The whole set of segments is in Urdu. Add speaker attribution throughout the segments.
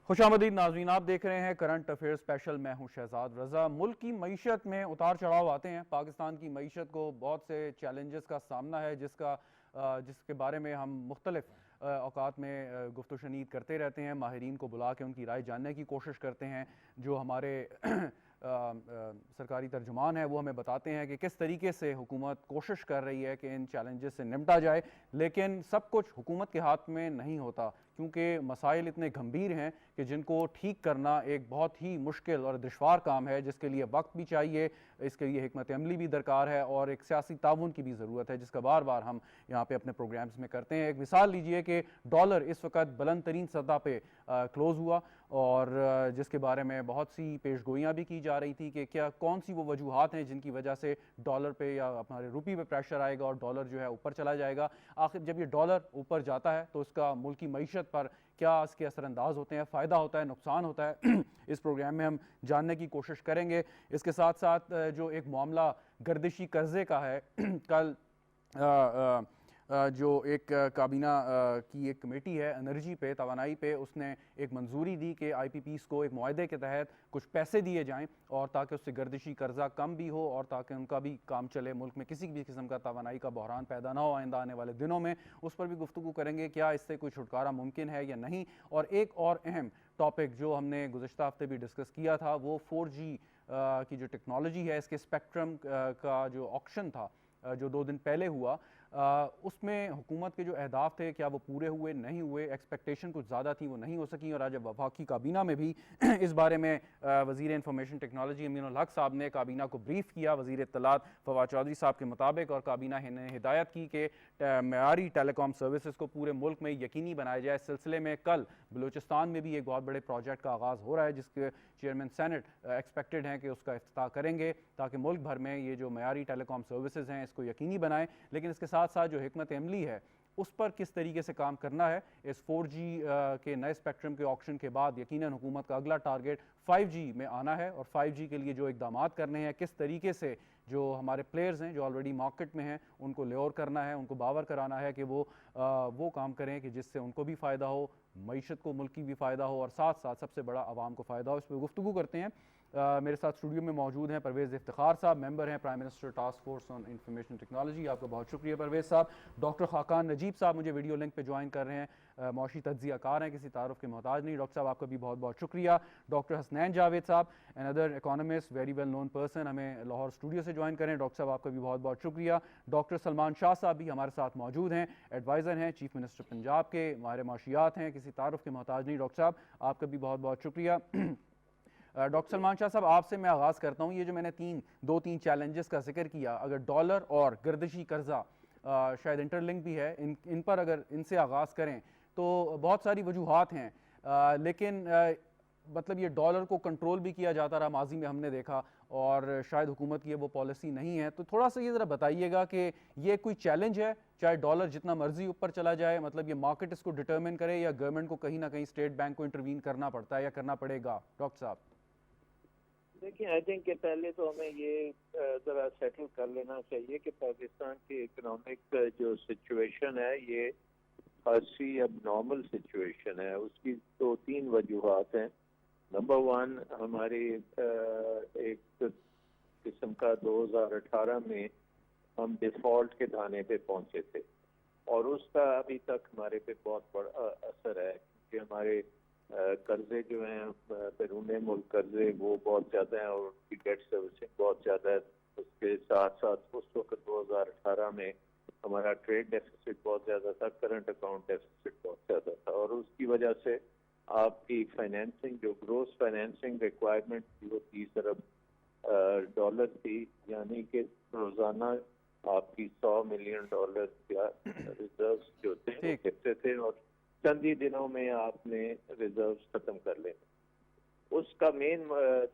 Speaker 1: خوش آمدید ناظرین، آپ دیکھ رہے ہیں کرنٹ افیئر اسپیشل۔ میں ہوں شہزاد رضا۔ ملک کی معیشت میں اتار چڑھاؤ آتے ہیں۔ پاکستان کی معیشت کو بہت سے چیلنجز کا سامنا ہے جس کے بارے میں ہم مختلف اوقات میں گفت و شنید کرتے رہتے ہیں، ماہرین کو بلا کے ان کی رائے جاننے کی کوشش کرتے ہیں۔ جو ہمارے سرکاری ترجمان ہیں وہ ہمیں بتاتے ہیں کہ کس طریقے سے حکومت کوشش کر رہی ہے کہ ان چیلنجز سے نمٹا جائے، لیکن سب کچھ حکومت کے ہاتھ میں نہیں ہوتا، کیونکہ مسائل اتنے گھمبیر ہیں کہ جن کو ٹھیک کرنا ایک بہت ہی مشکل اور دشوار کام ہے، جس کے لیے وقت بھی چاہیے، اس کے لیے حکمت عملی بھی درکار ہے اور ایک سیاسی تعاون کی بھی ضرورت ہے، جس کا بار بار ہم یہاں پہ اپنے پروگرامز میں کرتے ہیں۔ ایک مثال لیجئے کہ ڈالر اس وقت بلند ترین سطح پہ کلوز ہوا، اور جس کے بارے میں بہت سی پیش گوئیاں بھی کی جا رہی تھی کہ کون سی وہ وجوہات ہیں جن کی وجہ سے ڈالر پہ یا ہمارے روپی پہ پریشر آئے گا اور ڈالر جو ہے اوپر چلا جائے گا۔ آخر جب یہ ڈالر اوپر جاتا ہے تو اس کا ملکی معیشت پر کیا اس کے اثر انداز ہوتے ہیں، فائدہ ہوتا ہے، نقصان ہوتا ہے، اس پروگرام میں ہم جاننے کی کوشش کریں گے۔ اس کے ساتھ ساتھ جو ایک معاملہ گردشی قرضے کا ہے، کل جو ایک کابینہ کی ایک کمیٹی ہے انرجی پہ، توانائی پہ، اس نے ایک منظوری دی کہ آئی پی پیز کو ایک معاہدے کے تحت کچھ پیسے دیے جائیں، اور تاکہ اس سے گردشی قرضہ کم بھی ہو اور تاکہ ان کا بھی کام چلے، ملک میں کسی بھی قسم کا توانائی کا بحران پیدا نہ ہو آئندہ آنے والے دنوں میں۔ اس پر بھی گفتگو کریں گے، کیا اس سے کوئی چھٹکارا ممکن ہے یا نہیں۔ اور ایک اور اہم ٹاپک جو ہم نے گزشتہ ہفتے بھی ڈسکس کیا تھا، وہ 4G کی جو ٹیکنالوجی ہے، اس کے اسپیکٹرم کا جو آکشن تھا جو 2 دن پہلے ہوا، اس میں حکومت کے جو اہداف تھے کیا وہ پورے ہوئے، نہیں ہوئے، ایکسپیکٹیشن کچھ زیادہ تھی وہ نہیں ہو سکیں، اور آج وفاقی کابینہ میں بھی اس بارے میں وزیر انفارمیشن ٹیکنالوجی امین الحق صاحب نے کابینہ کو بریف کیا۔ وزیر اطلاعات فواد چودھری صاحب کے مطابق، اور کابینہ نے ہدایت کی کہ معیاری ٹیلی کام سروسز کو پورے ملک میں یقینی بنایا جائے۔ اس سلسلے میں کل بلوچستان میں بھی ایک بہت بڑے پروجیکٹ کا آغاز ہو رہا ہے، جس کے چیئرمین سینٹ ایکسپیکٹڈ ہیں کہ اس کا افتتاح کریں گے، تاکہ ملک بھر میں یہ جو معیاری ٹیلی کام سروسز ہیں اس کو یقینی بنائیں۔ لیکن اس کے ساتھ ساتھ جو حکمت عملی ہے اس پر کس طریقے سے کام کرنا ہے، اس 4G کے نئے اسپیکٹرم کے آکشن کے بعد یقیناً حکومت کا اگلا ٹارگٹ 5G میں آنا ہے، اور 5G کے لیے جو اقدامات کرنے ہیں، کس طریقے سے جو ہمارے پلیئرز ہیں جو آلریڈی مارکیٹ میں ہیں ان کو لیور کرنا ہے، ان کو باور کرانا ہے کہ وہ کام کریں کہ جس سے ان کو بھی فائدہ ہو، معیشت کو ملک کی بھی فائدہ ہو، اور ساتھ ساتھ سب سے بڑا عوام کو فائدہ ہو۔ اس پہ گفتگو کرتے ہیں۔ میرے ساتھ اسٹوڈیو میں موجود ہیں پرویز افتخار صاحب، ممبر ہیں prime minister task force on information technology. آپ کا بہت شکریہ پرویز صاحب۔ ڈاکٹر خاقان نجیب صاحب مجھے ویڈیو لنک پہ جوائن کر رہے ہیں، معاشی تجزیہ کار ہیں، کسی تعارف کے محتاج نہیں۔ ڈاکٹر صاحب آپ کا بھی بہت بہت شکریہ۔ ڈاکٹر حسنین جاوید صاحب، another economist, very well known person، ہمیں لاہور اسٹوڈیو سے جوائن کریں۔ ڈاکٹر صاحب آپ کا بھی بہت بہت شکریہ۔ ڈاکٹر سلمان شاہ صاحب بھی ہمارے ساتھ موجود ہیں، ایڈوائزر ہیں چیف منسٹر پنجاب کے، ماہر معاشیات ہیں، کسی تعارف کے محتاج نہیں۔ ڈاکٹر صاحب آپ کا بھی بہت بہت شکریہ۔ ڈاکٹر سلمان شاہ صاحب آپ سے میں آغاز کرتا ہوں۔ یہ جو میں نے دو تین چیلنجز کا ذکر کیا، اگر ڈالر اور گردشی قرضہ شاید انٹر لنک بھی ہے، ان پر اگر ان سے آغاز کریں تو بہت ساری وجوہات ہیں، لیکن مطلب یہ ڈالر کو کنٹرول بھی کیا جاتا رہا، ماضی میں ہم نے دیکھا، اور شاید حکومت کی وہ پالیسی نہیں ہے، تو تھوڑا سا یہ ذرا بتائیے گا کہ یہ کوئی چیلنج ہے، چاہے ڈالر جتنا مرضی اوپر چلا جائے، مطلب یہ مارکیٹ اس کو ڈٹرمن کرے، یا گورنمنٹ کو کہیں نہ کہیں اسٹیٹ بینک کو انٹروین کرنا پڑتا ہے یا کرنا پڑے گا؟ ڈاکٹر صاحب
Speaker 2: دیکھیں، آئی تھنک کہ پہلے تو ہمیں یہ ذرا سیٹل کر لینا چاہیے کہ پاکستان کی اکنامک جو سچویشن ہے یہ خاصی اب نارمل سچویشن ہے۔ اس کی 2-3 وجوہات ہیں۔ نمبر 1، ہماری ایک قسم کا 2018 میں ہم ڈیفالٹ کے دھانے پہ پہنچے تھے، اور اس کا ابھی تک ہمارے پہ بہت بڑا اثر ہے، کہ ہمارے قرضے جو ہیں بیرون ملک قرضے وہ بہت زیادہ ہیں، اور ان کی ڈیٹ سروسنگ بہت زیادہ ہے۔ اس کے ساتھ ساتھ اس وقت 2018 میں ہمارا ٹریڈ ڈیفیسٹ بہت زیادہ تھا، کرنٹ اکاؤنٹ ڈیفیسٹ بہت زیادہ تھا، اور اس کی وجہ سے آپ کی فائنینسنگ جو گروس فائنینسنگ ریکوائرمنٹ تھی وہ 30 ارب ڈالر تھی، یعنی کہ روزانہ آپ کی $100 ملین کا ریزروز جو تھے وہ کتنے تھے، اور چند ہی دنوں میں آپ نے ریزروز ختم کر لینا۔ اس کا مین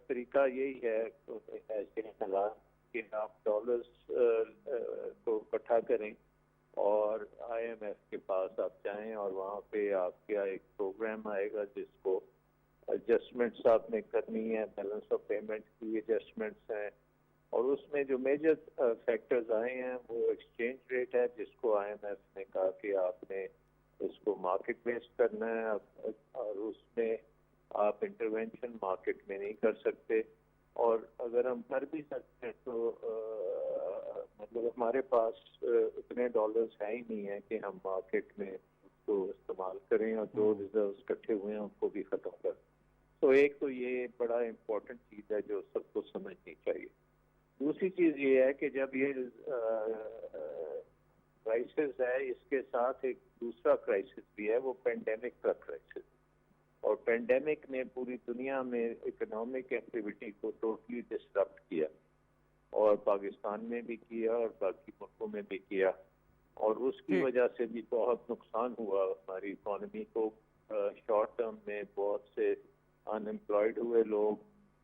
Speaker 2: طریقہ یہی ہے ایسے حالات کہ آپ ڈالرز کو اکٹھا کریں اور IMF کے پاس آپ جائیں، اور وہاں پہ آپ کا ایک پروگرام آئے گا جس کو ایڈجسٹمنٹس آپ نے کرنی ہے، بیلنس آف پیمنٹ کی ایڈجسٹمنٹس ہیں، اور اس میں جو میجر فیکٹرز آئے ہیں وہ ایکسچینج ریٹ ہے، جس کو IMF نے کہا کہ آپ نے اس کو مارکیٹ بیس کرنا ہے، اور اس میں آپ انٹرونشن مارکیٹ میں نہیں کر سکتے, اور اگر ہم کر بھی سکتے ہیں تو مطلب ہمارے پاس اتنے ڈالرز ہے ہی نہیں ہیں کہ ہم مارکیٹ میں اس کو استعمال کریں اور جو ریزروز اکٹھے ہوئے ہیں ان کو بھی ختم کریں. تو ایک تو یہ بڑا امپورٹنٹ چیز ہے جو سب کو سمجھنی چاہیے. دوسری چیز یہ ہے کہ جب یہ کرائسس ہے, اس کے ساتھ ایک دوسرا کرائسس بھی ہے, وہ پینڈیمک کا کرائسس, اور پینڈیمک نے پوری دنیا میں اکنامک ایکٹیویٹی کو ٹوٹلی ڈسٹرپٹ کیا, اور پاکستان میں بھی کیا اور باقی ملکوں میں بھی کیا, اور اس کی وجہ سے بھی بہت نقصان ہوا ہماری اکانومی کو. شارٹ ٹرم میں بہت سے ان امپلائڈ ہوئے لوگ,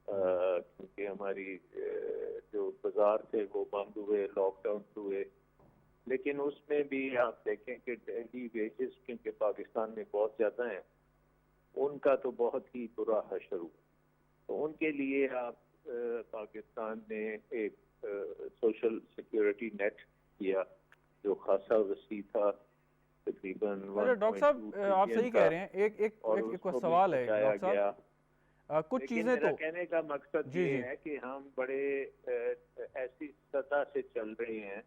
Speaker 2: کیونکہ ہماری جو بازار تھے وہ بند ہوئے, لاک ڈاؤن ہوئے. لیکن اس میں بھی آپ دیکھیں کہ ڈیلی ویجز کیونکہ پاکستان میں بہت زیادہ ہیں, ان کا تو بہت ہی برا حشر ہوا. تو ان کے لیے آپ پاکستان نے ایک سوشل سیکیورٹی نیٹ کیا جو خاصا وسیع تھا, تقریباً.
Speaker 1: ڈاکٹر صاحب آپ صحیح کہہ رہے ہیں. ایک سوال ہے ڈاکٹر صاحب, کچھ چیزیں تو
Speaker 2: کہنے کا مقصد یہ ہے کہ ہم بڑے ایسی سطح سے چل رہے ہیں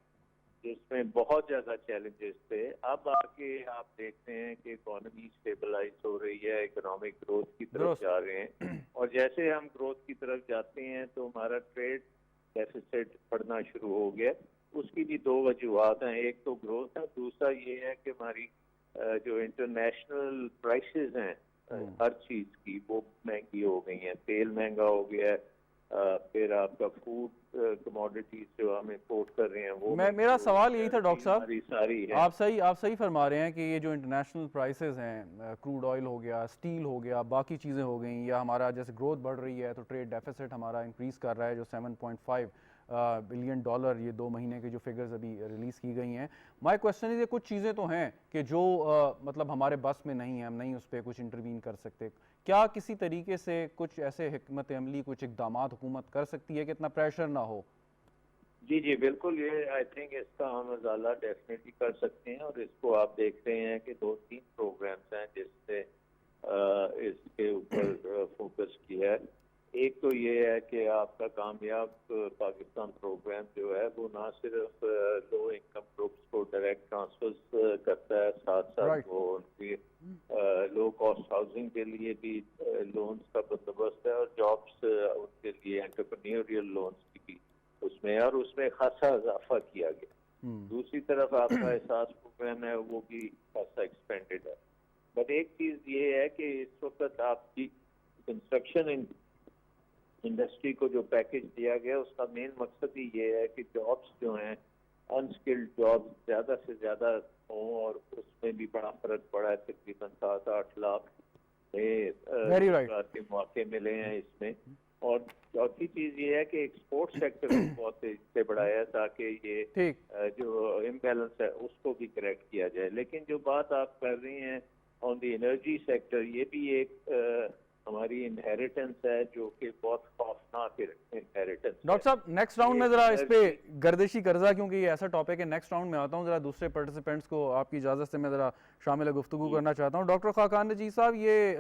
Speaker 2: جس میں بہت زیادہ چیلنجز تھے. اب آ کے آپ دیکھتے ہیں کہ اکانومی اسٹیبلائز ہو رہی ہے, اکنامک گروتھ کی طرف جا رہے ہیں, اور جیسے ہم گروتھ کی طرف جاتے ہیں تو ہمارا ٹریڈ ڈیفیسٹ بڑھنا شروع ہو گیا. اس کی بھی دو وجوہات ہیں, ایک تو گروتھ ہے, دوسرا یہ ہے کہ ہماری جو انٹرنیشنل پرائسز ہیں ہر چیز کی وہ مہنگی ہو گئی ہیں. تیل مہنگا ہو گیا ہے, پھر آپ کا فوڈ کموڈیٹیز جو ہم امپورٹ کر رہے ہیں وہ.
Speaker 1: میرا سوال یہی تھا ڈاکٹر صاحب, آپ صحیح فرما رہے ہیں کہ یہ جو انٹرنیشنل پرائسز ہیں, کروڈ آئل ہو گیا, اسٹیل ہو گیا, باقی چیزیں ہو گئیں, یا ہمارا جیسے گروتھ بڑھ رہی ہے تو ٹریڈ ڈیفیسٹ ہمارا انکریز کر رہا ہے, جو 7.5 بلین ڈالر یہ 2 مہینے کے جو فگرز ابھی ریلیز کی گئی ہیں. مائی کوشچن یہ کچھ چیزیں تو ہیں کہ جو مطلب ہمارے بس میں نہیں ہیں, ہم نہیں اس پہ کچھ انٹروین کر سکتے. کیا کسی طریقے سے کچھ ایسے حکمت عملی, کچھ اقدامات حکومت کر سکتی ہے کہ اتنا پریشر نہ ہو؟
Speaker 2: جی بالکل, یہ آئی تھنک اس کا ہم ازالہ ڈیفینیٹلی کر سکتے ہیں, اور اس کو آپ دیکھ رہے ہیں کہ 2-3 پروگرامز ہیں جس سے اس کے اوپر فوکس کیا ہے. ایک تو یہ ہے کہ آپ کا کامیاب پاکستان پروگرام جو ہے وہ نہ صرف لو انکم گروپس کو ڈائریکٹ ٹرانسفر کرتا ہے, ساتھ ساتھ وہ ان کی لو کاسٹ ہاؤسنگ کے لیے بھی لونز کا بندوبست ہے, اور جابس ان کے لیے انٹرپرینیوریل لونز کی بھی اس میں, اور اس میں خاصا اضافہ کیا گیا. دوسری طرف آپ کا احساس پروگرام ہے وہ بھی خاصا ایکسپینڈڈ ہے. بٹ ایک چیز یہ ہے کہ اس وقت آپ کی کنسٹرکشن انڈسٹری کو جو پیکج دیا گیا اس کا مین مقصد ہی یہ ہے کہ جابس جو ہیں انسکلڈ جابس زیادہ سے زیادہ ہوں, اور اس میں بھی بڑا فرق پڑا ہے. تقریباً 7-8 لاکھ روزگار کے مواقع ملے ہیں اس میں. اور چوتھی چیز یہ ہے کہ ایکسپورٹ سیکٹر کو بہت تیزی سے بڑھایا ہے تاکہ یہ جو امبیلنس ہے اس کو بھی کریکٹ کیا جائے. لیکن جو بات آپ کر رہی ہیں آن دی انرجی سیکٹر, یہ بھی ایک ہماری انہیریٹنس ہے جو کہ بہت خوفناک انہیریٹنس.
Speaker 1: ڈاکٹر صاحب نیکسٹ راؤنڈ میں ذرا اس پہ گردشی قرضہ, کیونکہ یہ ایسا ٹاپک ہے, نیکسٹ راؤنڈ میں آتا ہوں, ذرا دوسرے پارٹیسپینٹس کو آپ کی اجازت سے میں ذرا شامل گفتگو کرنا چاہتا ہوں. ڈاکٹر خاقان نجیب صاحب, یہ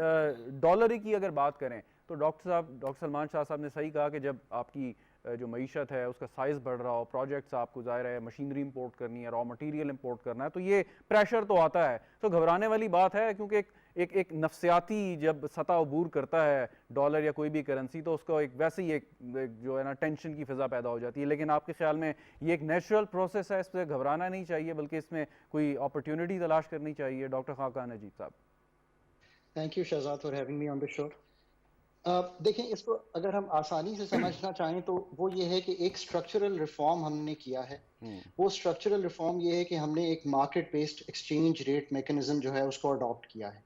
Speaker 1: ڈالر کی اگر بات کریں تو ڈاکٹر سلمان شاہ صاحب نے صحیح کہا کہ جب آپ کی جو معیشت ہے اس کا سائز بڑھ رہا ہو, پروجیکٹس آپ کو ظاہر ہے مشینری امپورٹ کرنی ہے, را مٹیریل امپورٹ کرنا ہے, تو یہ پریشر تو آتا ہے. تو گھبرانے والی بات ہے, کیونکہ ایک نفسیاتی جب سطح عبور کرتا ہے ڈالر یا کوئی بھی کرنسی تو اس کو ایک ویسے ہی ایک جو ہے نا ٹینشن کی فضا پیدا ہو جاتی ہے. لیکن آپ کے خیال میں یہ ایک نیچرل پروسیس ہے, اس پہ گھبرانا نہیں چاہیے بلکہ اس میں کوئی اپرچونٹی تلاش کرنی چاہیے؟ ڈاکٹر خاقان نجیب صاحب.
Speaker 3: Thank you Shahzad for having me on the show. دیکھیں, اس کو اگر ہم آسانی سے سمجھنا چاہیں تو وہ یہ ہے کہ ایک اسٹرکچرل ریفارم ہم نے کیا ہے. وہ اسٹرکچرل ریفارم یہ ہے کہ ہم نے ایک market based exchange rate mechanism جو ہے اس کو اڈاپٹ کیا ہے.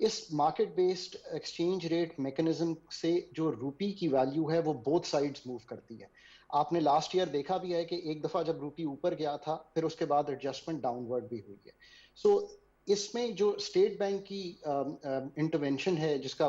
Speaker 3: اس market based exchange rate mechanism سے جو روپی کی ویلیو ہے وہ بوتھ سائڈز موو کرتی ہے. آپ نے لاسٹ ایئر دیکھا بھی ہے کہ ایک دفعہ جب روپی اوپر گیا تھا پھر اس کے بعد ایڈجسٹمنٹ ڈاؤن ورڈ بھی ہوئی ہے. سو اس میں جو اسٹیٹ بینک کی انٹرونشن ہے جس کا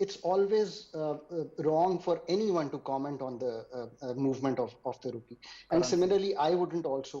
Speaker 3: it's always wrong for anyone to comment on the movement of the rupee, and similarly I wouldn't also,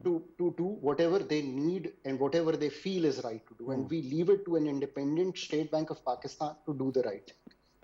Speaker 3: to do whatever they need and whatever they feel is right to do, and we leave it to an independent State Bank of Pakistan to do the right thing.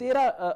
Speaker 4: 13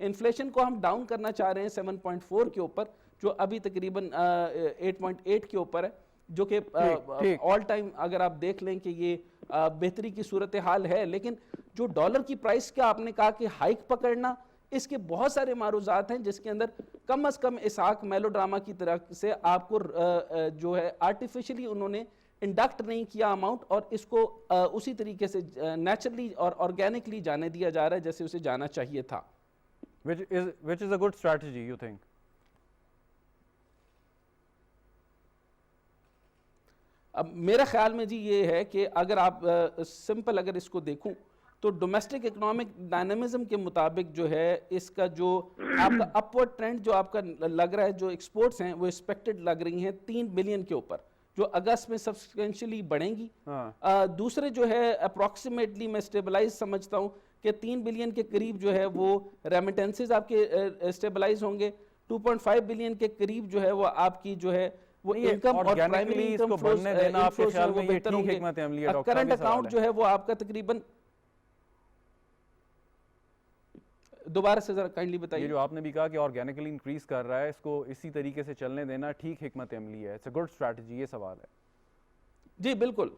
Speaker 4: inflation کو ہم ڈاؤن کرنا چاہ رہے ہیں 7.4 کے اوپر, جو ابھی تقریباً 8.8 کے اوپر ہے, جو کہ آل ٹائم اگر آپ دیکھ لیں کہ یہ بہتری کی صورتحال ہے. لیکن جو ڈالر کی پرائس کا آپ نے کہا کہ ہائیک پکڑنا, اس کے بہت سارے معروضات ہیں جس کے اندر کم از کم اسحاق میلو ڈراما کی طرح سے آپ کو جو ہے آرٹیفیشلی انہوں نے انڈکٹ نہیں کیا اماؤنٹ, اور اس کو اسی طریقے سے نیچرلی اور آرگینکلی جانے دیا جا رہا ہے جیسے اسے جانا چاہیے تھا.
Speaker 1: which is a good strategy, you think?
Speaker 4: اب میرا خیال میں جی یہ ہے کہ اگر آپ سمپل اگر اس کو دیکھوں تو ڈومیسٹک اکنامک ڈائنامزم کے مطابق جو ہے اس کا جو آپ کا اپورڈ ٹرینڈ جو آپ کا لگ رہا ہے, جو ایکسپورٹس ہیں وہ ایکسپیکٹڈ لگ رہی ہیں 3 بلین کے اوپر, جو اگست میں سبسٹینشلی بڑھیں گی. دوسرے جو ہے اپروکسیمیٹلی میں اسٹیبلائز سمجھتا ہوں کہ 3 بلین کے قریب جو ہے وہ ریمیٹنسز آپ کے اسٹیبلائز ہوں گے, 2.5 بلین کے قریب جو ہے وہ آپ کی جو ہے وہ انکم اور پرائمری انکم فلوز وہ بہتر ہوں گے. کرنٹ اکاؤنٹ جو ہے وہ آپ کا تقریباً, دوبارہ سے ذرا کائنڈلی بتائیے.
Speaker 1: یہ جو آپ نے بھی کہا کہ آرگینکلی انکریز کر رہا ہے, اس کو اسی طریقے سے چلنے دینا ٹھیک حکمت عملی ہے, اٹس اے گڈ اسٹریٹجی, یہ سوال ہے.
Speaker 4: جی بالکل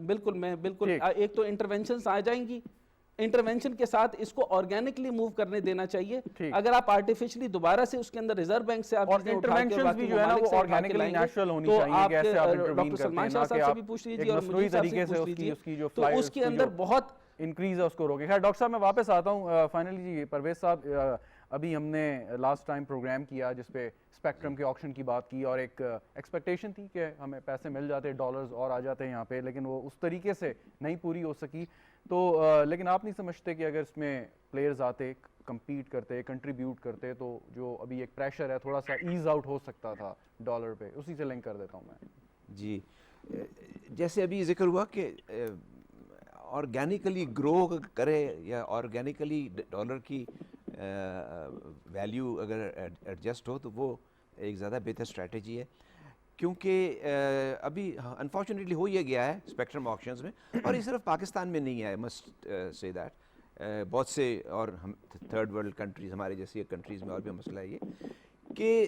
Speaker 4: بالکل, میں بالکل, ایک تو انٹرونشنز آ جائیں گی, انٹرونشن کے ساتھ اس کو آرگینکلی موو کرنے دینا چاہیے. اگر آپ آرٹیفیشلی دوبارہ سے اس کے اندر ریزرو بینک سے آپ
Speaker 1: انٹرونشنز بھی جو ہے نا وہ آرگینکلی نیچرل ہونی چاہیے, کیسے آپ انٹروین کرتے ہیں, نہ کہ آپ ایک مصنوعی طریقے سے اس کی جو
Speaker 4: تو اس کے اندر بہت
Speaker 1: انکریز ہے اس کو روکے. خیر ڈاکٹر صاحب میں واپس آتا ہوں. فائنلی جی پرویز صاحب, ابھی ہم نے لاسٹ ٹائم پروگرام کیا جس پہ اسپیکٹرم کے آکشن کی بات کی, اور ایک ایکسپیکٹیشن تھی کہ ہمیں پیسے مل جاتے, ڈالرز اور آ جاتے ہیں یہاں پہ, لیکن وہ اس طریقے سے نہیں پوری ہو سکی. تو لیکن آپ نہیں سمجھتے کہ اگر اس میں پلیئرز آتے, کمپیٹ کرتے, کنٹریبیوٹ کرتے, تو جو ابھی ایک پریشر ہے تھوڑا سا ایز آؤٹ ہو سکتا تھا ڈالر پہ؟ اسی سے لنک کر دیتا ہوں میں.
Speaker 5: جی جیسے ابھی ذکر ہوا کہ آرگینیکلی گرو کرے یا آرگینیکلی ڈالر کی ویلیو اگر ایڈجسٹ ہو تو وہ ایک زیادہ بہتر اسٹریٹجی ہے, کیونکہ ابھی انفارچونیٹلی ہو یہ گیا ہے اسپیکٹرم آکشنز میں, اور یہ صرف پاکستان میں نہیں ہے, مسٹ سے دیٹ بہت سے اور ہم تھرڈ ورلڈ کنٹریز ہمارے جیسی کنٹریز میں اور بھی مسئلہ ہے یہ کہ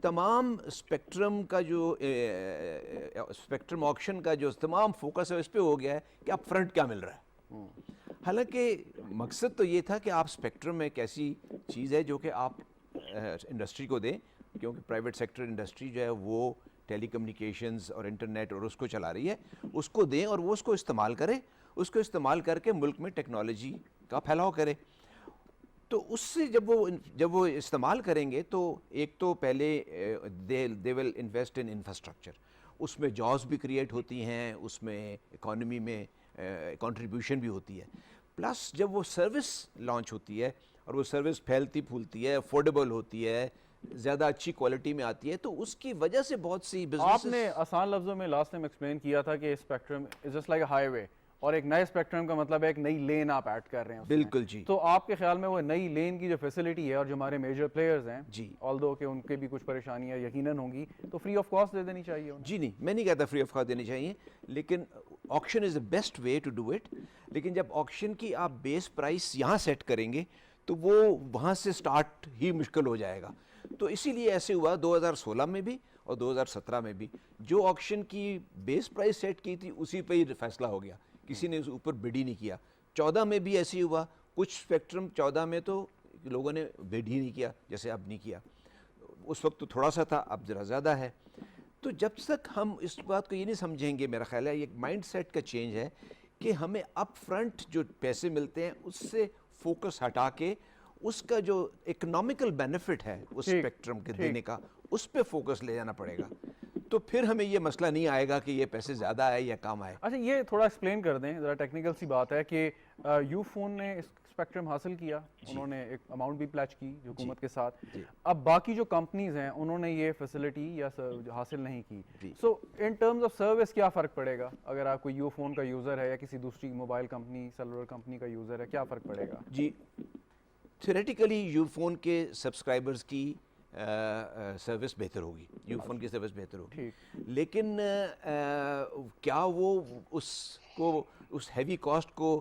Speaker 5: تمام اسپیکٹرم کا جو اسپیکٹرم آکشن کا جو تمام فوکس ہے اس پہ ہو گیا ہے کہ اپ فرنٹ کیا مل رہا ہے. حالانکہ مقصد تو یہ تھا کہ آپ اسپیکٹرم ایک ایسی چیز ہے جو کہ آپ انڈسٹری کو دیں, کیونکہ پرائیویٹ سیکٹر انڈسٹری جو ہے وہ ٹیلی کمیونیکیشنز اور انٹرنیٹ اور اس کو چلا رہی ہے, اس کو دیں اور وہ اس کو استعمال کرے, اس کو استعمال کر کے ملک میں ٹیکنالوجی کا پھیلاؤ کرے. تو اس سے جب وہ استعمال کریں گے تو ایک تو پہلے دے ول انویسٹ ان انفراسٹرکچر, اس میں جابس بھی کریٹ ہوتی ہیں, اس میں اکانومی میں کنٹریبیوشن بھی ہوتی ہے, پلس جب وہ سروس لانچ ہوتی ہے اور وہ سروس پھیلتی پھولتی ہے, افورڈیبل ہوتی ہے, زیادہ اچھی کوالٹی میں آتی ہے, تو اس کی وجہ سے بہت سی بزنس.
Speaker 1: آپ نے آسان لفظوں میں لاسٹ ٹائم ایکسپلین کیا تھا کہ spectrum is just like a highway, اور ایک نئے اسپیکٹرم کا مطلب ہے ایک نئی لین آپ ایڈ کر رہے ہیں.
Speaker 5: بالکل جی.
Speaker 1: تو آپ کے خیال میں وہ نئی لین کی جو فیسلٹی ہے اور جو ہمارے میجر پلیئرز ہیں
Speaker 5: جی,
Speaker 1: آلدو کہ ان کے بھی کچھ پریشانیاں یقیناً ہوں گی, تو فری آف کاسٹ دے دینی چاہیے انہیں؟
Speaker 5: جی نہیں, میں نہیں کہتا فری آف کاسٹ دینی چاہیے, لیکن auction is the best way to do it. لیکن جب آکشن کی آپ بیس پرائس یہاں سیٹ کریں گے تو وہ وہاں سے سٹارٹ ہی مشکل ہو جائے گا. تو اسی لیے ایسے ہوا 2016 میں بھی اور 2017 میں بھی, جو آکشن کی بیس پرائس سیٹ کی تھی اسی پہ ہی فیصلہ ہو گیا, کسی نے اس اوپر بڈ ہی نہیں کیا. 14 میں بھی ایسے ہی ہوا, کچھ اسپیکٹرم 14 میں تو لوگوں نے بڈ ہی نہیں کیا جیسے اب نہیں کیا, اس وقت تو تھوڑا سا تھا, اب ذرا زیادہ ہے. تو جب تک ہم اس بات کو یہ نہیں سمجھیں گے, میرا خیال ہے یہ مائنڈ سیٹ کا چینج ہے کہ ہمیں اپ فرنٹ جو پیسے ملتے ہیں اس سے فوکس ہٹا کے اس کا جو اکنامیکل بینیفٹ ہے اس اسپیکٹرم کے دینے کا, اس پہ فوکس لے جانا پڑے گا. تو پھر ہمیں یہ مسئلہ نہیں آئے گا کہ یہ پیسے زیادہ آئے یا کم آئے.
Speaker 1: اچھا یہ تھوڑا ایکسپلین کر دیں, ذرا ٹیکنیکل سی بات ہے کہ یو فون نے اسپیکٹرم حاصل کیا, انہوں نے ایک اماؤنٹ بھی پلیچ کی حکومت کے ساتھ, اب باقی جو کمپنیز ہیں انہوں نے یہ فیسلٹی یا حاصل نہیں کی. سو ان ٹرمز آف سروس کیا فرق پڑے گا اگر آپ کوئی یو فون کا یوزر ہے یا کسی دوسری موبائل کمپنی سیلولر کمپنی کا یوزر ہے, کیا فرق پڑے گا؟
Speaker 5: جی تھیوریٹیکلی یو فون کے سبسکرائبرز کی سروس بہتر ہوگی, یو فون کی سروس بہتر ہوگی, لیکن کیا وہ اس ہیوی کاسٹ کو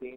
Speaker 2: 3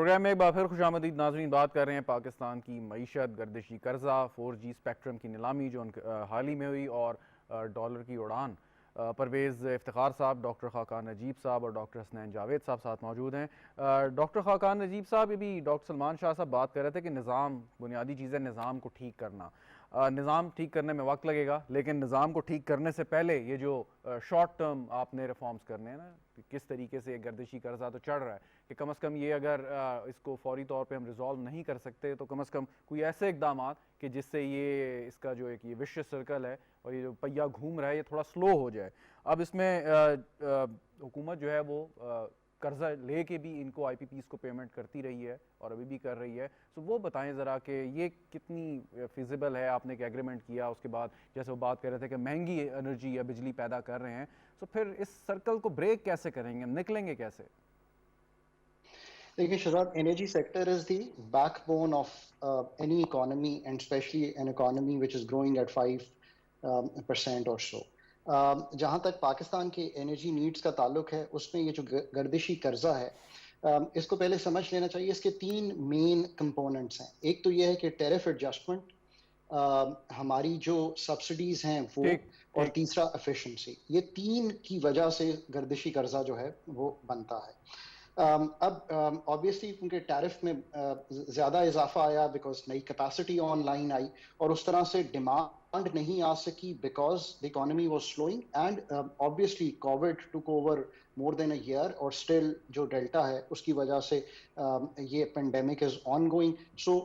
Speaker 1: پروگرام میں ایک بار پھر خوش آمدید ناظرین. بات کر رہے ہیں پاکستان کی معیشت, گردشی قرضہ, 4G اسپیکٹرم کی نیلامی جو حال ہی میں ہوئی, اور ڈالر کی اڑان. پرویز افتخار صاحب, ڈاکٹر خاقان نجیب صاحب اور ڈاکٹر حسنین جاوید صاحب ساتھ موجود ہیں. ڈاکٹر خاقان نجیب صاحب, یہ بھی ڈاکٹر سلمان شاہ صاحب بات کر رہے تھے کہ نظام, بنیادی چیز ہے نظام کو ٹھیک کرنا. نظام ٹھیک کرنے میں وقت لگے گا, لیکن نظام کو ٹھیک کرنے سے پہلے یہ جو شارٹ ٹرم آپ نے ریفارمز کرنے ہیں نا, کس طریقے سے گردشی قرضہ تو چڑھ رہا ہے کہ کم از کم یہ اگر اس کو فوری طور پہ ہم ریزالو نہیں کر سکتے تو کم از کم کوئی ایسے اقدامات کہ جس سے یہ اس کا جو ایک یہ وشیس سرکل ہے اور یہ جو پہیہ گھوم رہا ہے یہ تھوڑا سلو ہو جائے. اب اس میں حکومت جو ہے وہ قرضہ لے کے بھی ان کو آئی پی پیز کو پیمنٹ کرتی رہی ہے اور ابھی بھی کر رہی ہے. سو وہ بتائیں ذرا کہ یہ کتنی فیزیبل ہے. آپ نے ایک ایگریمنٹ کیا, اس کے بعد جیسے وہ بات کر رہے تھے کہ مہنگی انرجی یا بجلی پیدا کر رہے ہیں, تو پھر اس سرکل کو بریک کیسے کریں گے, ہم نکلیں گے کیسے؟
Speaker 3: دیکھیں Shahzad, energy sector is the backbone of any economy and especially an economy which is growing at 5% or سو. جہاں تک پاکستان کے انرجی نیڈز کا تعلق ہے, اس میں یہ جو گردشی قرضہ ہے اس کو پہلے سمجھ لینا چاہیے. اس کے 3 مین کمپوننٹس ہیں. ایک تو یہ ہے کہ ٹیرف ایڈجسٹمنٹ, ہماری جو سبسڈیز ہیں وہ, اور تیسرا ایفیشنسی. یہ 3 کی وجہ سے گردشی قرضہ جو ہے وہ بنتا ہے. اب آبویسلی کیونکہ ٹیرف میں زیادہ اضافہ آیا بیکاز نئی کیپیسٹی آن لائن آئی, اور اس طرح سے ڈیمانڈ نہیں آ سکی because the economy was slowing, and obviously COVID took over more than a year, اور اسٹل جو ڈیلٹا ہے اس کی وجہ سے یہ pandemic is ongoing. So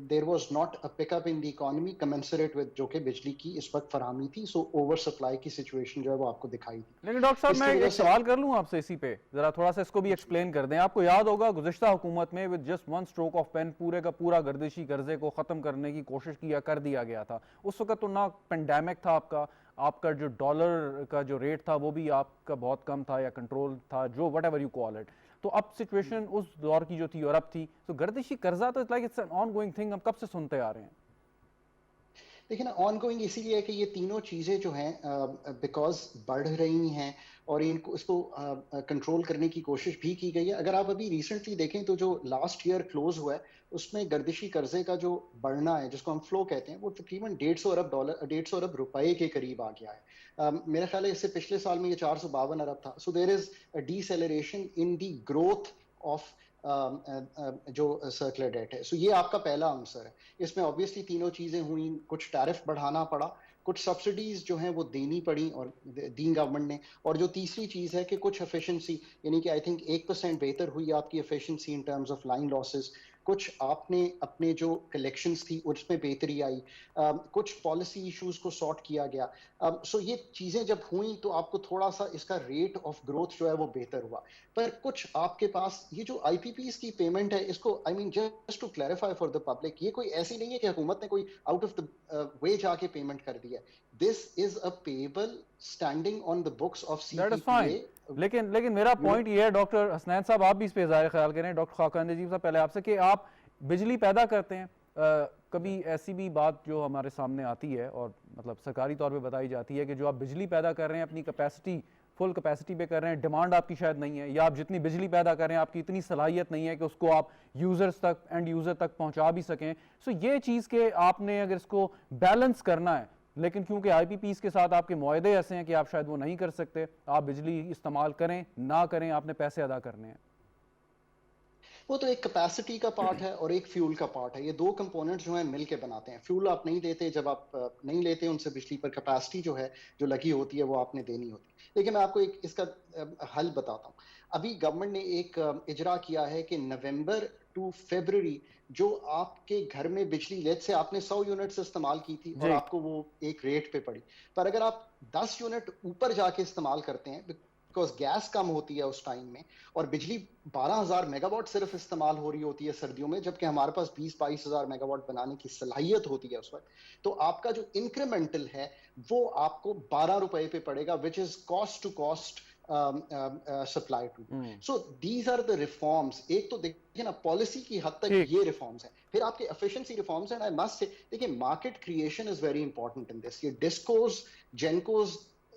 Speaker 3: there was not a pick up in the economy commensurate with جو کہ بجلی کی اس وقت فراہمی تھی. سو اوور سپلائی کی سچویشن جو ہے وہ آپ کو دکھائی دی.
Speaker 1: لیکن ڈاکٹر صاحب میں ایک سوال کر لوں آپ سے اسی پہ, ذرا تھوڑا سا اس کو بھی ایکسپلین کر دیں. آپ کو یاد ہوگا گزشتہ حکومت میں with just 1 stroke of pen پورے کا پورا گردشی قرضے کو ختم کرنے کی کوشش کر دیا گیا تھا. اس وقت تو نہ پینڈیمک تھا, آپ کا جو ڈالر کا جو ریٹ تھا وہ بھی آپ کا بہت کم تھا یا کنٹرول تھا, جو what ever you call it. تو اب سچویشن اس دور کی جو تھی اور اب تھی, تو گردشی قرضہ تو like it's an ongoing thing, ہم کب سے سنتے آ رہے ہیں.
Speaker 3: دیکھیں نا, آن گوئنگ اسی لیے کہ یہ تینوں چیزیں جو ہیں بیکاز بڑھ رہی ہیں اور ان کو اس کو کنٹرول کرنے کی کوشش بھی کی گئی ہے. اگر آپ ابھی ریسنٹلی دیکھیں تو جو لاسٹ ایئر کلوز ہوا ہے اس میں گردشی قرضے کا جو بڑھنا ہے, جس کو ہم فلو کہتے ہیں, وہ تقریباً 150 ارب روپے کے قریب آ گیا ہے. میرا خیال ہے اس سے پچھلے سال میں یہ 452 ارب تھا. So there is a deceleration in the growth of جو سرکولر ڈیٹ ہے. سو یہ آپ کا پہلا عنصر ہے. اس میں آبویسلی تینوں چیزیں ہوئیں, کچھ ٹیرف بڑھانا پڑا, کچھ سبسڈیز جو ہیں وہ دینی پڑی اور دین گورنمنٹ نے, اور جو تیسری چیز ہے کہ کچھ ایفیشنسی, یعنی کہ آئی تھنک 1% بہتر ہوئی آپ کی efficiency in terms of line losses. کچھ آپ نے اپنے جو کلیکشنز تھی اس میں بہتری آئی, کچھ پالیسی ایشوز کو سارٹ کیا گیا. سو یہ چیزیں جب ہوئیں تو آپ کو تھوڑا سا اس کا ریٹ آف گروتھ جو ہے وہ بہتر ہوا. پر کچھ آپ کے پاس یہ جو آئی پی پیز کی پیمنٹ ہے, اس کو I mean just to clarify for the public, یہ کوئی ایسی نہیں ہے کہ حکومت نے کوئی آؤٹ آف دا وے جا کے پیمنٹ کر دیا. This is a pebble standing on the books of C P P A.
Speaker 1: لیکن میرا پوائنٹ یہ ہے, ڈاکٹر حسنین صاحب آپ بھی اس پہ ظاہر خیال کریں, ڈاکٹر خاقان نجیب صاحب پہلے آپ سے, کہ آپ بجلی پیدا کرتے ہیں, کبھی ایسی بھی بات جو ہمارے سامنے آتی ہے اور مطلب سرکاری طور پہ بتائی جاتی ہے کہ جو آپ بجلی پیدا کر رہے ہیں اپنی کیپیسٹی, فل کیپیسٹی پہ کر رہے ہیں, ڈیمانڈ آپ کی شاید نہیں ہے, یا آپ جتنی بجلی پیدا کر رہے ہیں آپ کی اتنی صلاحیت نہیں ہے کہ اس کو آپ یوزرز تک, اینڈ یوزر تک پہنچا بھی سکیں. سو یہ چیز کہ آپ نے اگر اس کو بیلنس کرنا ہے, لیکن کیونکہ آئی پی پیز کے ساتھ آپ کے معاہدے ایسے ہیں کہ آپ شاید وہ نہیں کر سکتے, آپ بجلی استعمال کریں نہ کریں, آپ نے پیسے ادا کرنے ہیں.
Speaker 3: وہ تو ایک کیپیسٹی کا پارٹ ہے اور ایک فیول کا پارٹ ہے. یہ 2 کمپوننٹ جو ہیں مل کے بناتے ہیں. فیول آپ نہیں دیتے, جب آپ نہیں لیتے ان سے بجلی, پر کیپیسٹی جو ہے جو لگی ہوتی ہے وہ آپ نے دینی ہوتی ہے. لیکن میں آپ کو ایک اس کا حل بتاتا ہوں. ابھی گورنمنٹ نے ایک اجرا کیا ہے کہ نومبر ٹو فیبرری جو آپ کے گھر میں بجلی, لیٹ سے آپ نے 100 یونٹس استعمال کی تھی اور آپ کو وہ ایک ریٹ پہ پڑی, پر اگر آپ 10 یونٹ اوپر جا کے استعمال کرتے ہیں بیکاز گیس کم ہوتی ہے اس ٹائم میں, اور بجلی 12,000 میگا واٹ صرف استعمال ہو رہی ہوتی ہے سردیوں میں, جبکہ ہمارے پاس 20-22,000 میگا واٹ بنانے کی صلاحیت ہوتی ہے اس وقت, تو آپ کا جو انکریمنٹل ہے وہ آپ کو 12 روپے پہ پڑے گا, which is cost to cost supply to. So these are the reforms. ایک تو دیکھیں نا پالیسی کی حد تک یہ ریفارمس ہیں, پھر آپ کے ایفیشنسی ریفارمس ہیں. دیکھیں market creation is very important in this. یہ DISCOs, GENCOs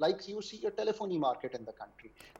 Speaker 3: like you see a telephony market in the country.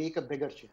Speaker 3: make a bigger change.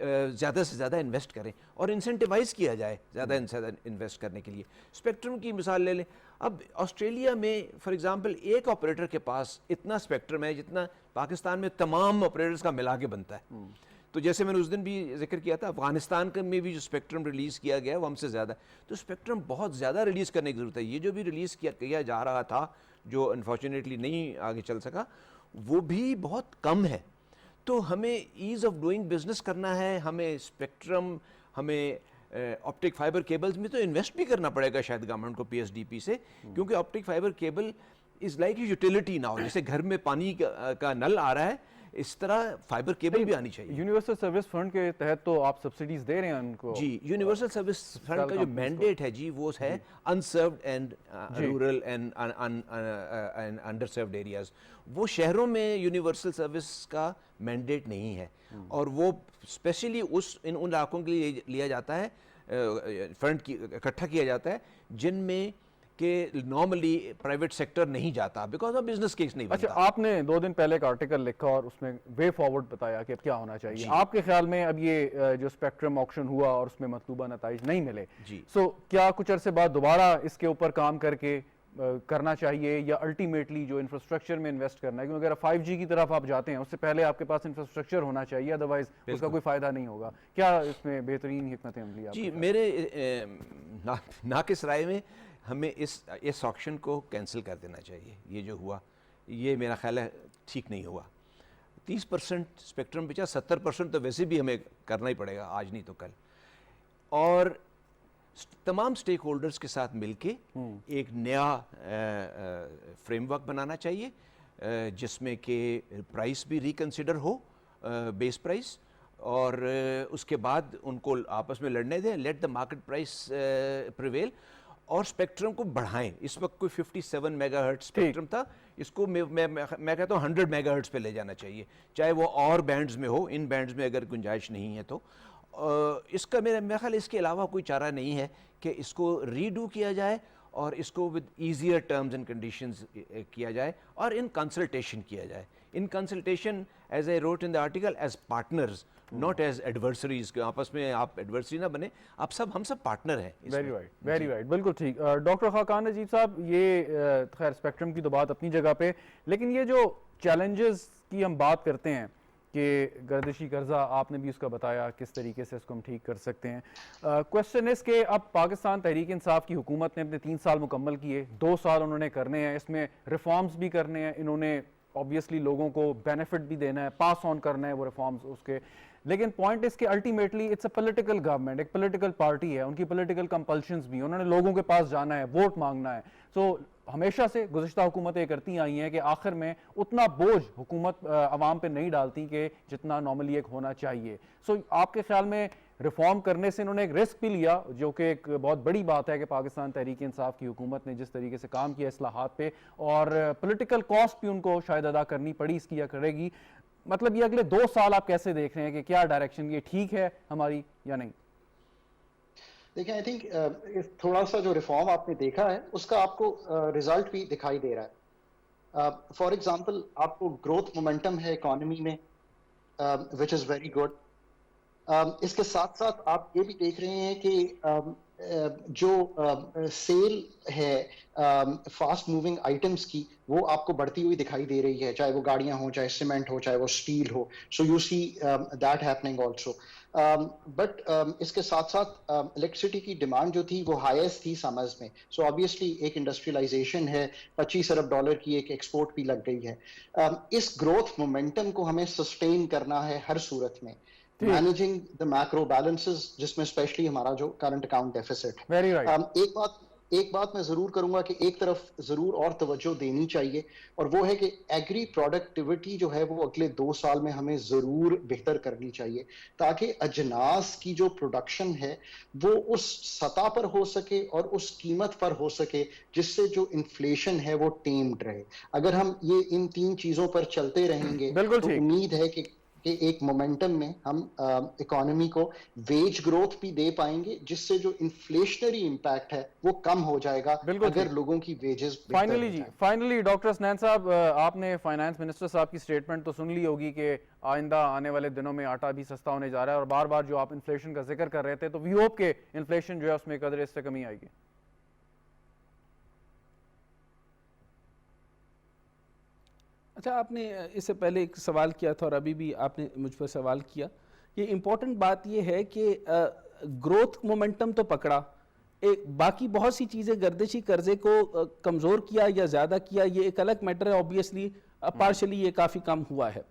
Speaker 5: زیادہ سے زیادہ انویسٹ کریں اور انسینٹیوائز کیا جائے زیادہ سے زیادہ انویسٹ کرنے کے لیے. اسپیکٹرم کی مثال لے لیں. اب آسٹریلیا میں فار ایگزامپل ایک آپریٹر کے پاس اتنا اسپیکٹرم ہے جتنا پاکستان میں تمام آپریٹرز کا ملا کے بنتا ہے. تو جیسے میں نے اس دن بھی ذکر کیا تھا, افغانستان میں بھی جو اسپیکٹرم ریلیز کیا گیا ہے وہ ہم سے زیادہ ہے. تو اسپیکٹرم بہت زیادہ ریلیز کرنے کی ضرورت ہے. یہ جو بھی ریلیز کیا جا رہا تھا جو انفارچونیٹلی نہیں آگے چل سکا, وہ بھی بہت کم ہے. تو ہمیں ایز آف ڈوئنگ بزنس کرنا ہے, ہمیں اسپیکٹرم, ہمیں آپٹک فائبر کیبلز میں تو انویسٹ بھی کرنا پڑے گا شاید گورنمنٹ کو پی ایس ڈی پی سے, کیونکہ optic fibre cable is like utility now. جیسے گھر میں پانی کا نل آ رہا ہے, اس طرح فائبر کیبل بھی آنی چاہیے.
Speaker 1: یونیورسل سروس فنڈ کے تحت تو آپ سبسڈیز دے رہے ہیں ان کو.
Speaker 5: جی, یونیورسل سروس فنڈ کا جو مینڈیٹ ہے جی وہ ہے unserved and rural and underserved areas. وہ شہروں میں یونیورسل سروس کا مینڈیٹ نہیں ہے, اور وہ اسپیشلی ان علاقوں کے لیے لیا جاتا ہے, فنڈ اکٹھا کیا جاتا ہے جن میں کہ نارملی پرائیویٹ سیکٹر نہیں جاتا بیکاز آف بزنس کیس نہیں بنتا.
Speaker 1: اچھا, آپ نے 2 دن پہلے ایک آرٹیکل لکھا اور اس میں وے فارورڈ بتایا کہ اب کیا ہونا چاہیے. آپ کے خیال میں اب یہ جو اسپیکٹرم آکشن ہوا اور اس میں مطلوبہ نتائج نہیں ملے, سو کیا کچھ عرصے بعد دوبارہ اس کے اوپر کام کر کے کرنا چاہیے, یا الٹیمیٹلی جو انفراسٹرکچر میں انویسٹ کرنا ہے, کیونکہ اگر 5G کی طرف آپ جاتے ہیں اس سے پہلے آپ کے پاس انفراسٹرکچر ہونا چاہیے, ادروائز اس کا کوئی فائدہ نہیں ہوگا. کیا اس میں بہترین حکمت عملی ہے؟
Speaker 5: جی, میرے ناقص رائے میں ہمیں اس آکشن کو کینسل کر دینا چاہیے. یہ جو ہوا یہ میرا خیال ہے ٹھیک نہیں ہوا. 30% اسپیکٹرم بچا, 70% تو ویسے بھی ہمیں کرنا ہی پڑے گا آج نہیں تو کل. اور تمام سٹیک ہولڈرز کے ساتھ مل کے ایک نیا فریم ورک بنانا چاہیے جس میں کہ پرائس بھی ریکنسیڈر ہو, بیس پرائس, اور اس کے بعد ان کو آپس میں لڑنے دیں, let the market price prevail, اور اسپیکٹرم کو بڑھائیں. اس وقت کوئی 57 میگا ہرٹز اسپیکٹرم تھا, اس کو میں کہتا ہوں 100 میگا ہرٹز پہ لے جانا چاہیے, چاہے وہ اور بینڈز میں ہو, ان بینڈز میں اگر گنجائش نہیں ہے تو. اس کا میرا خیال اس کے علاوہ کوئی چارہ نہیں ہے کہ اس کو ری ڈو کیا جائے اور اس کو with easier terms and conditions کیا جائے, اور ان کنسلٹیشن کیا جائے. In consultation as I wrote in the article as partners, not as adversaries, کہ آپس میں آپ ایڈورسری نہ بنے, ہم سب پارٹنر ہیں.
Speaker 1: ویری رائٹ, بالکل ٹھیک. ڈاکٹر خاقان نجیب صاحب, یہ خیر اسپیکٹرم کی تو بات اپنی جگہ پہ, لیکن یہ جو چیلنجز کی ہم بات کرتے ہیں کہ گردشی قرضہ, آپ نے بھی اس کا بتایا کس طریقے سے اس کو ہم ٹھیک کر سکتے ہیں. کوشچن اس کہ اب پاکستان تحریک انصاف کی حکومت نے اپنے 3 سال مکمل کیے, 2 سال انہوں نے کرنے ہیں, اس میں ریفارمز بھی کرنے ہیں, انہوں نے obviously لوگوں کو بینیفٹ بھی دینا ہے, پاس آن کرنا ہے وہ ریفارمز اس کے. لیکن پوائنٹ اس کہ ultimately it's a political government, ایک پولیٹیکل پارٹی ہے, ان کی پولیٹیکل کمپلشنز بھی, انہوں نے لوگوں کے پاس جانا ہے, ووٹ مانگنا ہے. سو ہمیشہ سے گزشتہ حکومتیں کرتی آئی ہیں کہ آخر میں اتنا بوجھ حکومت عوام پہ نہیں ڈالتی کہ جتنا نارملی ایک ہونا چاہیے. سو آپ کے خیال میں ریفارم کرنے سے انہوں نے ایک رسک بھی لیا, جو کہ ایک بہت بڑی بات ہے کہ پاکستان تحریک انصاف کی حکومت نے جس طریقے سے کام کیا اصلاحات پہ, اور پولیٹیکل کاسٹ بھی ان کو شاید ادا کرنی پڑی اس کی یا کرے گی. مطلب یہ اگلے 2 سال آپ کیسے دیکھ رہے ہیں کہ کیا ڈائریکشن, یہ ٹھیک ہے ہماری یا نہیں؟
Speaker 3: دیکھیں, آئی تھنک تھوڑا سا جو ریفارم آپ نے دیکھا ہے اس کا آپ کو ریزلٹ بھی دکھائی دے رہا ہے. فار ایگزامپل آپ کو گروتھ مومنٹم ہے اکانومی میں, وچ از ویری گڈ. اس کے ساتھ ساتھ آپ یہ بھی دیکھ رہے ہیں کہ جو سیل ہے فاسٹ موونگ آئٹمس کی, وہ آپ کو بڑھتی ہوئی دکھائی دے رہی ہے, چاہے وہ گاڑیاں ہوں, چاہے سیمنٹ ہو, چاہے وہ اسٹیل ہو. So you see that happening also. But اس کے ساتھ ساتھ الیکٹریسٹی کی ڈیمانڈ جو تھی وہ ہائیسٹ تھی سمرز میں. سو آبویسلی ایک انڈسٹریلائزیشن ہے, $25 ارب کی ایک ایکسپورٹ بھی لگ گئی ہے. اس گروتھ مومنٹم کو ہمیں سسٹین کرنا ہے ہر صورت میں, مینیجنگ دا میکرو بیلنسز, جس میں اسپیشلی ہمارا جو کرنٹ اکاؤنٹ ڈیفیسٹ ہے. ایک بات میں ضرور کروں گا کہ ایک طرف ضرور اور توجہ دینی چاہیے, اور وہ ہے کہ ایگری پروڈکٹیوٹی جو ہے وہ اگلے 2 سال میں ہمیں ضرور بہتر کرنی چاہیے, تاکہ اجناس کی جو پروڈکشن ہے وہ اس سطح پر ہو سکے اور اس قیمت پر ہو سکے جس سے جو انفلیشن ہے وہ ٹیمڈ رہے. اگر ہم یہ ان 3 چیزوں پر چلتے رہیں گے تو امید ہے کہ کہ ایک مومنٹم میں ہم اکانومی کو ویج گروتھ بھی دے پائیں گے جس سے جو انفلیشنری امپیکٹ ہے وہ کم ہو جائے گا اگر لوگوں کی ویجز
Speaker 1: فائنلی ڈاکٹر حسنین صاحب آپ نے فائنانس منسٹر صاحب کی سٹیٹمنٹ تو سن لی ہوگی کہ آئندہ آنے والے دنوں میں آٹا بھی سستا ہونے جا رہا ہے اور بار بار جو آپ انفلیشن کا ذکر کر رہے تھے تو وی ہوپ کہ انفلیشن جو ہے اس میں قدرے اس سے کمی آئے گی.
Speaker 4: اچھا آپ نے اس سے پہلے ایک سوال کیا تھا اور ابھی بھی آپ نے مجھ پر سوال کیا. یہ امپورٹنٹ بات یہ ہے کہ گروتھ مومنٹم تو پکڑا, باقی بہت سی چیزیں گردشی قرضے کو کمزور کیا یا زیادہ کیا یہ ایک الگ میٹر ہے. آبویسلی پارشلی یہ کافی کم ہوا ہے.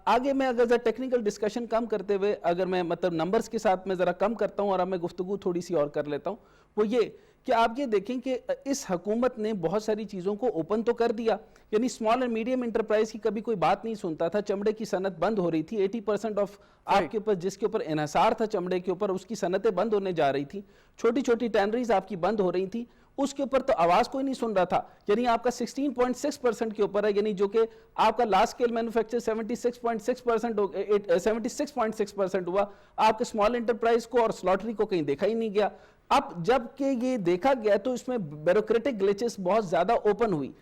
Speaker 4: آگے میں اگر ٹیکنیکل ڈسکشن کم کرتے ہوئے اگر میں مطلب نمبرز کے ساتھ میں ذرا کم کرتا ہوں اور اب میں گفتگو تھوڑی سی اور کر لیتا ہوں, وہ یہ کہ آپ یہ دیکھیں کہ اس حکومت نے بہت ساری چیزوں کو اوپن تو کر دیا, یعنی اسمال اینڈ میڈیم انٹرپرائز کی کبھی کوئی بات نہیں سنتا تھا. چمڑے کی صنعت بند ہو رہی تھی, 80% آف آپ کے اوپر جس کے اوپر انحصار تھا چمڑے کے اوپر اس کی صنعتیں بند ہونے جا رہی تھی. چھوٹی چھوٹی ٹینریز آپ کی بند ہو رہی تھی, اس کے اوپر تو آواز کوئی نہیں سن رہا تھا. یعنی آپ کا 16.6% کے اوپر ہے, یعنی جو کہ آپ کا لارج اسکیل مینوفیکچر 76.6% ہوا. آپ کے اسمال انٹرپرائز کو اور سلاٹری کو کہیں دیکھا ہی نہیں گیا. اب جب کہ یہ دیکھا گیا تو اس میں بیوروکریٹک گلیچز بہت زیادہ اوپن ہوئی.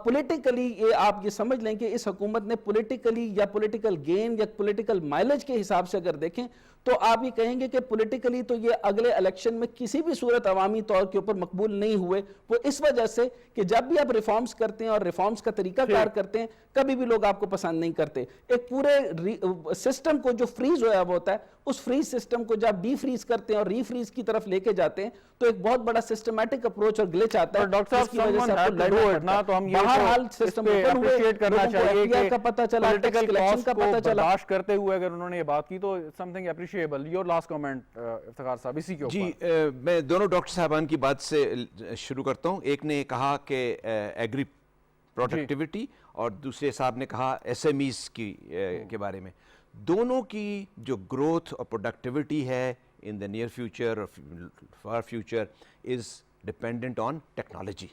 Speaker 4: پولیٹیکلی آپ یہ سمجھ لیں کہ اس حکومت نے پولیٹیکلی یا پولیٹیکل گین یا پولیٹیکل مائلج کے حساب سے اگر دیکھیں تو آپ یہ کہیں گے کہ پولیٹیکلی تو یہ اگلے الیکشن میں کسی بھی صورت عوامی طور کے اوپر مقبول نہیں ہوئے. وہ اس وجہ سے کہ جب بھی آپ ریفارمز کرتے ہیں اور ریفارمز کا طریقہ کار کرتے ہیں کبھی بھی لوگ آپ کو پسند نہیں کرتے. ایک پورے سسٹم کو جو فریز ہوا ہوتا ہے اس فریز سسٹم کو جب ڈی فریز کرتے ہیں اور ری فریز کی طرف لے کے جاتے ہیں تو ایک بہت بڑا سسٹمیٹک اپروچ اور گلچ آتا ہے.
Speaker 1: ڈاکٹر صاحب تو ہم یہ سسٹم اپریشیٹ کرنا چاہیے کہ پولیٹیکل کاسٹ کو برداشت کرتے ہوئے اگر انہوں نے یہ بات کی تو something appreciable. Your last comment Iftikhar صاحب اسی کے اوپر.
Speaker 5: جی میں دونوں ڈاکٹر صاحبان کی بات سے شروع کرتا ہوں. ایک نے کہا کہ ایگری پروڈکٹیوٹی اور دوسرے صاحب نے کہا ایس ایم ایز کے بارے میں. دونوں کی جو گروتھ اور پروڈکٹیوٹی ہے in the near future or far future is dependent on technology.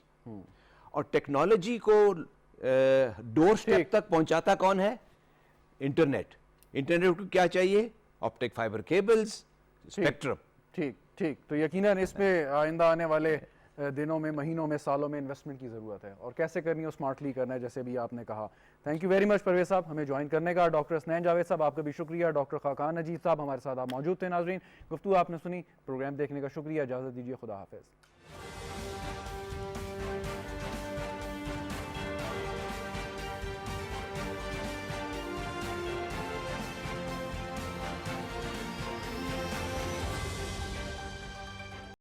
Speaker 5: اور ٹیکنالوجی کو ڈور سٹیپ تک پہنچاتا کون ہے؟ انٹرنیٹ. انٹرنیٹ کو کیا چاہیے؟ Optic fibre cables, spectrum.
Speaker 1: ٹھیک تو یقیناً اس پہ آئندہ آنے والے دنوں میں, مہینوں میں, سالوں میں انویسٹمنٹ کی ضرورت ہے اور کیسے کرنی ہے اسمارٹلی کرنا ہے جیسے بھی آپ نے کہا. Thank you very much Pervez صاحب ہمیں جوائن کرنے کا. ڈاکٹر حسنین جاوید صاحب آپ کا بھی شکریہ. ڈاکٹر خاقان نجیب صاحب ہمارے ساتھ آپ موجود تھے. ناظرین گفتگو آپ نے سنی, پروگرام دیکھنے کا شکریہ. اجازت دیجیے, خدا حافظ.